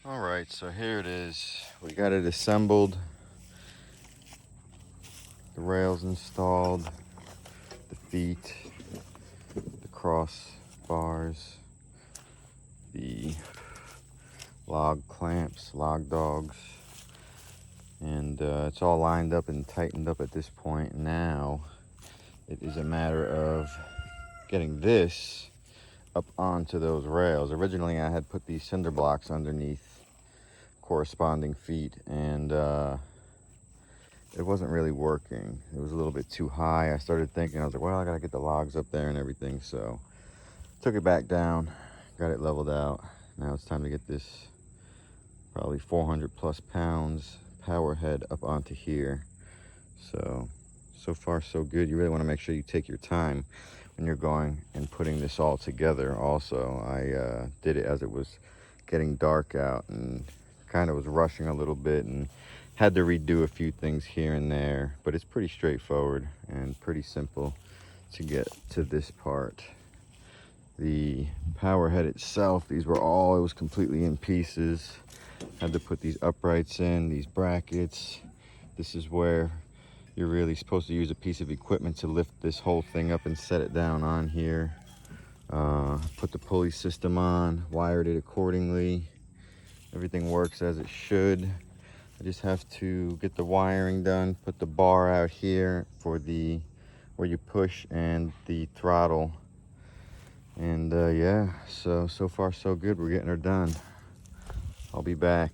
All right, so here it is. We got it assembled, the rails installed, the feet, the cross bars, the log clamps, log dogs, and it's all lined up and tightened up at this point. Now it is a matter of getting this up onto those rails. Originally I had put these cinder blocks underneath corresponding feet, and it wasn't really working. It was a little bit too high. I started thinking, I was like, well, I gotta get the logs up there and everything. So took it back down, got it leveled out. Now it's time to get this probably 400 plus pounds power head up onto here. So far so good. You really want to make sure you take your time when you're going and putting this all together. Also, I did it as it was getting dark out and kind of was rushing a little bit and had to redo a few things here and there, but it's pretty straightforward and pretty simple to get to this part. The power head itself, these were all, it was completely in pieces. Had to put these uprights in, these brackets. This is where you're really supposed to use a piece of equipment to lift this whole thing up and set it down on here. Put the pulley system on, wired it accordingly. Everything works as it should. I just have to get the wiring done, put the bar out here for the where you push and the throttle. And yeah, so far so good. We're getting her done. I'll be back.